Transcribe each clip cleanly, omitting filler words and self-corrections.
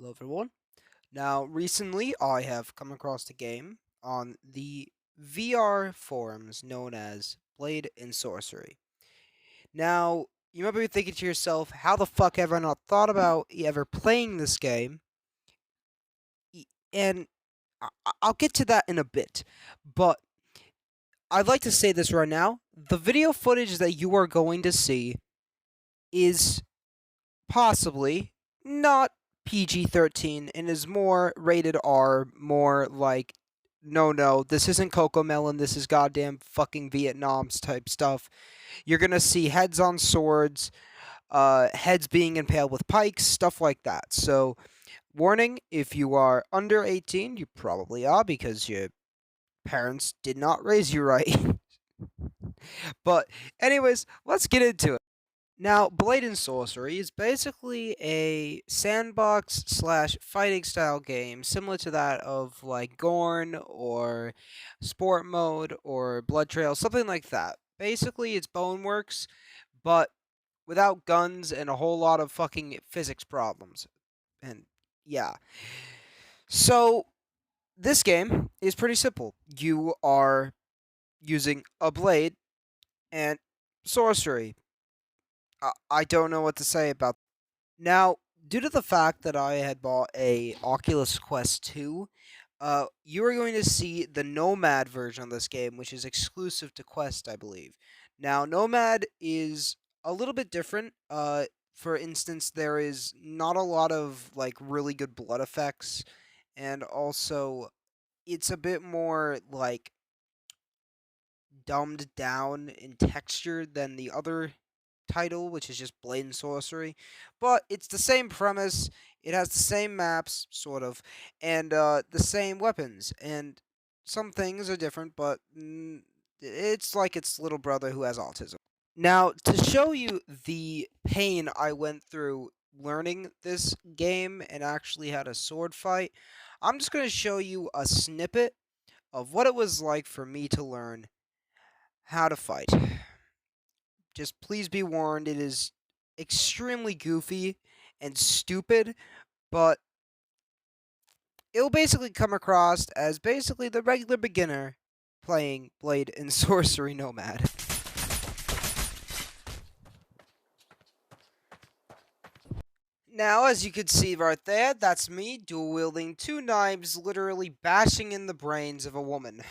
Hello everyone. Now, recently I have come across a game on the VR forums known as Blade and Sorcery. Now, you might be thinking to yourself, how the fuck have I not thought about ever playing this game? And I'll get to that in a bit, but I'd like to say this right now. The video footage that you are going to see is possibly not PG-13 and is more rated R, more like no, this isn't Coco Melon, this is goddamn fucking Vietnam's type stuff. You're gonna see heads on swords, heads being impaled with pikes, stuff like that. So, warning, if you are under 18, you probably are because your parents did not raise you right. But, anyways, let's get into it. Now, Blade and Sorcery is basically a sandbox slash fighting style game similar to that of like Gorn or Sport Mode or Blood Trail, something like that. Basically, it's Boneworks, but without guns and a whole lot of fucking physics problems. And yeah. So, this game is pretty simple. You are using a blade and sorcery. I don't know what to say about. Now, due to the fact that I had bought a Oculus Quest 2, you are going to see the NOMAD version of this game, which is exclusive to Quest, I believe. Now, NOMAD is a little bit different. For instance, there is not a lot of like really good blood effects, and also it's a bit more like dumbed down in texture than the other title, which is just Blade and Sorcery. But it's the same premise. It has the same maps, sort of, and the same weapons. And some things are different, but it's like its little brother who has autism. Now, to show you the pain I went through learning this game and actually had a sword fight, I'm just going to show you a snippet of what it was like for me to learn how to fight. Just please be warned, it is extremely goofy and stupid, but it'll basically come across as basically the regular beginner playing Blade and Sorcery Nomad. Now, as you can see right there, that's me dual-wielding two knives, literally bashing in the brains of a woman.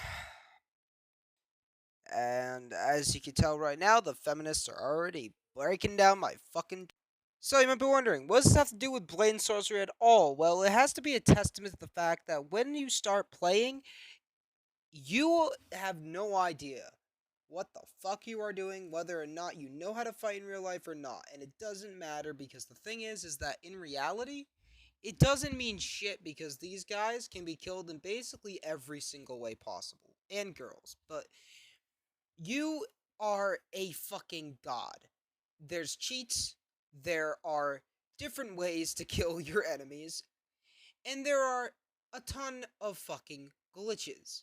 And as you can tell right now, the feminists are already breaking down my fucking. So you might be wondering, what does this have to do with Blade and Sorcery at all? Well, it has to be a testament to the fact that when you start playing, you have no idea what the fuck you are doing, whether or not you know how to fight in real life or not. And it doesn't matter because the thing is that in reality, it doesn't mean shit because these guys can be killed in basically every single way possible. And girls. But you are a fucking god. There's cheats, there are different ways to kill your enemies, and there are a ton of fucking glitches.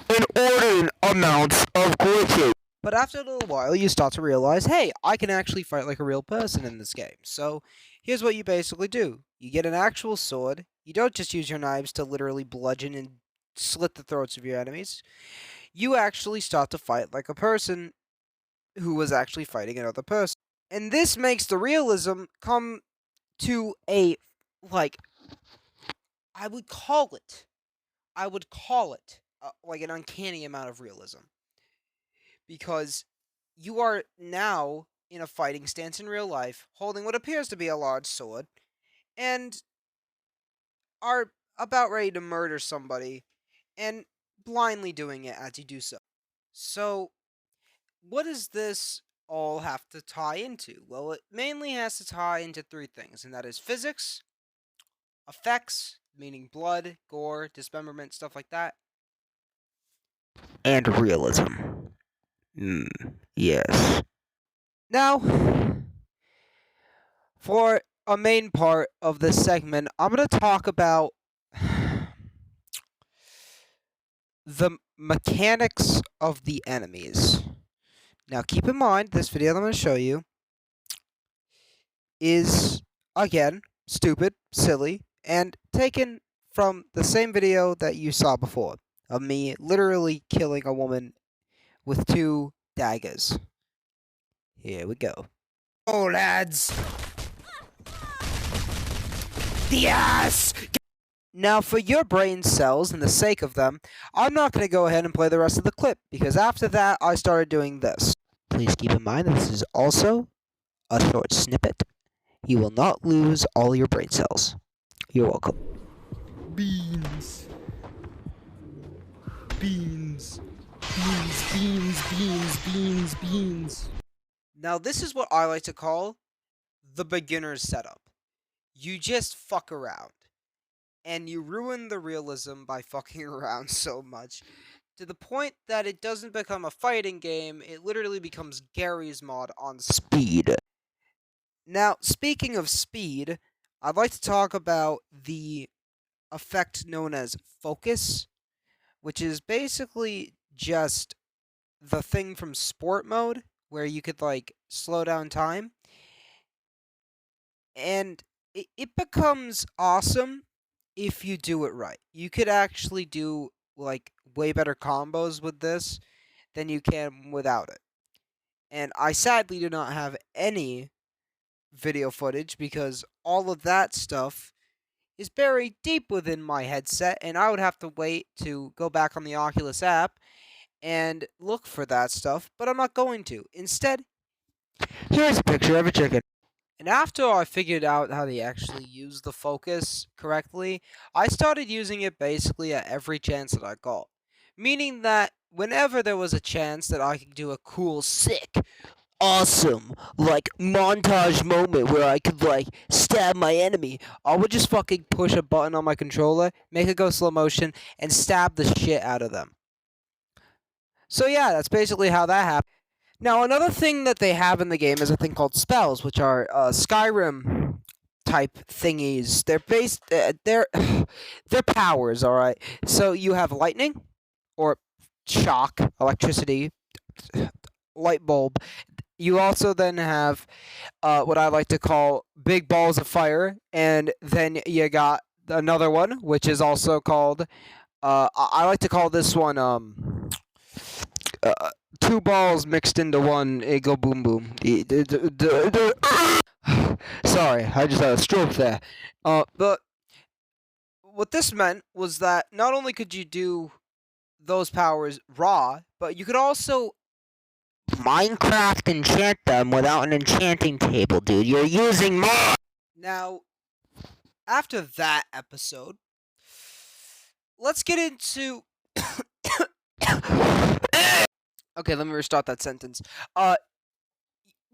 Inordinate amounts of glitches. But after a little while, you start to realize, hey, I can actually fight like a real person in this game. So, here's what you basically do. You get an actual sword. You don't just use your knives to literally bludgeon and slit the throats of your enemies. You actually start to fight like a person who was actually fighting another person. And this makes the realism come to a, like, I would call it, like an uncanny amount of realism. Because you are now in a fighting stance in real life, holding what appears to be a large sword, and are about ready to murder somebody, and blindly doing it as you do so. So, what does this all have to tie into? Well, it mainly has to tie into three things, and that is physics, effects, meaning blood, gore, dismemberment, stuff like that, And realism. Yes. Now, for a main part of this segment, I'm going to talk about the mechanics of the enemies. Now, keep in mind, this video that I'm going to show you is, again, stupid, silly, and taken from the same video that you saw before of me literally killing a woman with 2 daggers. Here we go. Oh, lads! The ass! Now, for your brain cells and the sake of them, I'm not going to go ahead and play the rest of the clip, because after that, I started doing this. Please keep in mind that this is also a short snippet. You will not lose all your brain cells. You're welcome. Beans. Beans. Beans, beans, beans, beans, beans. Now, this is what I like to call the beginner's setup. You just fuck around. And you ruin the realism by fucking around so much, to the point that it doesn't become a fighting game, it literally becomes Gary's mod on speed. Now, speaking of speed, I'd like to talk about the effect known as focus, which is basically just the thing from sport mode, where you could, like, slow down time. And it becomes awesome if you do it right. You could actually do, like, way better combos with this than you can without it. And I sadly do not have any video footage because all of that stuff is buried deep within my headset, and I would have to wait to go back on the Oculus app and look for that stuff, but I'm not going to. Instead, here's a picture of a chicken. And after I figured out how to actually use the focus correctly, I started using it basically at every chance that I got. Meaning that whenever there was a chance that I could do a cool, sick, awesome, like, montage moment where I could, like, stab my enemy, I would just fucking push a button on my controller, make it go slow motion, and stab the shit out of them. So yeah, that's basically how that happened. Now, another thing that they have in the game is a thing called spells, which are Skyrim type thingies. They're based, they're powers, all right. So you have lightning, or shock, electricity, light bulb. You also then have what I like to call big balls of fire, and then you got another one, which is also called. I like to call this one 2 balls mixed into one. It go boom boom. Sorry, I just had a stroke there. But what this meant was that not only could you do those powers raw, but you could also Minecraft enchant them without an enchanting table, dude. You're using mod. Now, after that episode, let's get into. Okay, let me restart that sentence.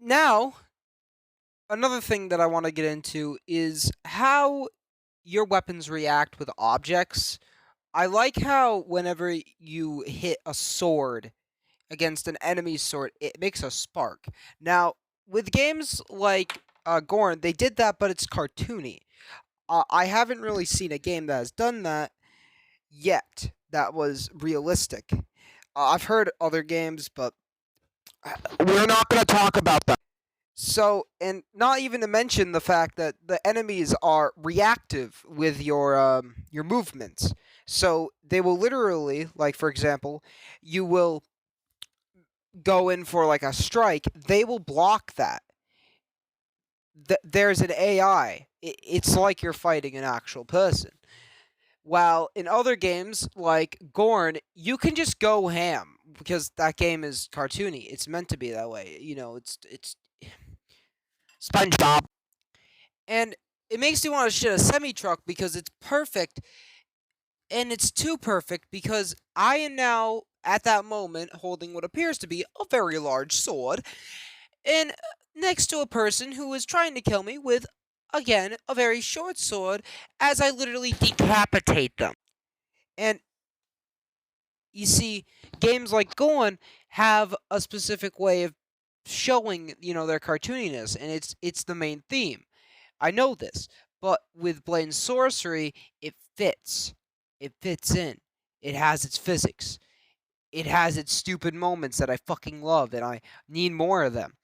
Now, another thing that I want to get into is how your weapons react with objects. I like how whenever you hit a sword against an enemy's sword, it makes a spark. Now, with games like Gorn, they did that, but it's cartoony. I haven't really seen a game that has done that yet that was realistic. I've heard other games, but we're not going to talk about that. So, and not even to mention the fact that the enemies are reactive with your movements. So they will literally, like, for example, you will go in for, like, a strike, they will block that. There's an AI. It's like you're fighting an actual person. While in other games, like Gorn, you can just go ham, because that game is cartoony. It's meant to be that way. You know, it's SpongeBob. And it makes you want to shit a semi-truck because it's perfect, and it's too perfect because I am now, at that moment, holding what appears to be a very large sword, and next to a person who is trying to kill me with, again, a very short sword, as I literally decapitate them. And you see, games like Gorn have a specific way of showing, their cartooniness, and it's the main theme. I know this, but with Blade Sorcery, it fits. It fits in. It has its physics. It has its stupid moments that I fucking love, and I need more of them.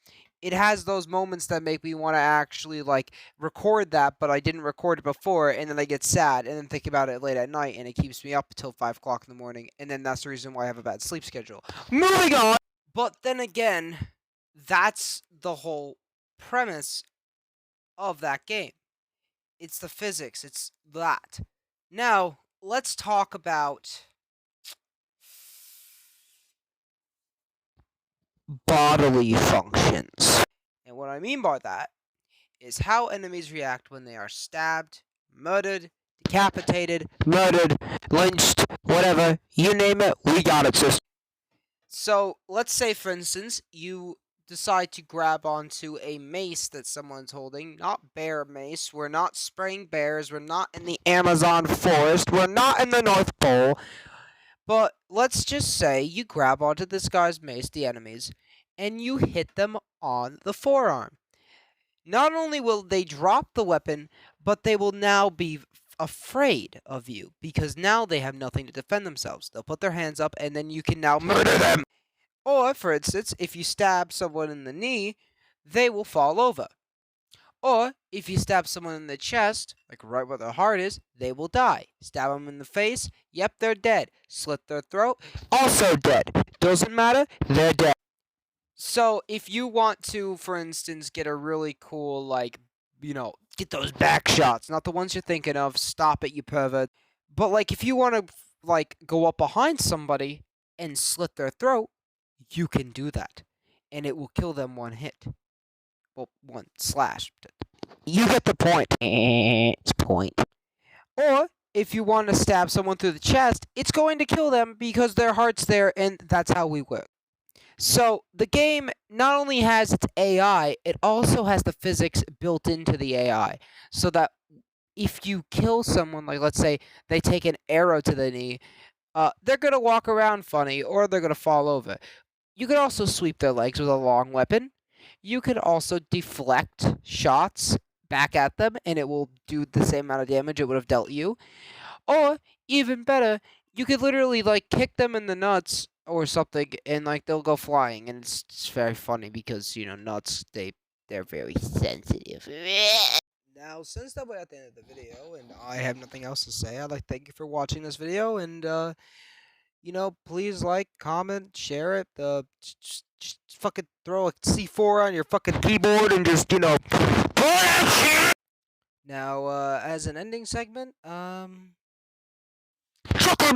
it has those moments that make me want to actually like record that, but I didn't record it before, and then I get sad and then think about it late at night, and it keeps me up until 5 o'clock in the morning, and then that's the reason why I have a bad sleep schedule. Moving on. But then again, that's the whole premise of that game. It's the physics, it's that. Now, let's talk about Bodily functions. and what I mean by that is how enemies react when they are stabbed, murdered, decapitated, Murdered, lynched, whatever, you name it, we got it, sister. So, let's say, for instance, you decide to grab onto a mace that someone's holding, not bear mace. We're not spraying bears. We're not in the Amazon forest, we're not in the North Pole. But let's just say you grab onto this guy's mace, the enemies, and you hit them on the forearm. Not only will they drop the weapon, but they will now be afraid of you because now they have nothing to defend themselves. They'll put their hands up, and then you can now murder them. Or, for instance, if you stab someone in the knee, they will fall over. Or, if you stab someone in the chest, like right where their heart is, they will die. Stab them in the face, yep, they're dead. Slit their throat, Also dead. Doesn't matter, they're dead. So, if you want to, for instance, get a really cool, like, get those back shots, not the ones you're thinking of, stop it, you pervert. But, like, if you want to, like, go up behind somebody and slit their throat, you can do that. And it will kill them one hit. Well, one slash. You get the point. It's point. Or, if you want to stab someone through the chest, it's going to kill them because their heart's there, and that's how we work. So, the game not only has its AI, it also has the physics built into the AI. So that if you kill someone, like let's say they take an arrow to the knee, they're going to walk around funny or they're going to fall over. You could also sweep their legs with a long weapon. You could also deflect shots back at them, and it will do the same amount of damage it would have dealt you. Or, even better, you could literally, like, kick them in the nuts or something, and, like, they'll go flying. And it's very funny because, nuts, they're very sensitive. Now, since that we're at the end of the video, and I have nothing else to say, I'd like to thank you for watching this video, and, please like, comment, share it, just fucking throw a C4 on your fucking Keyboard and just, Now, as an ending segment, Chuck 'em.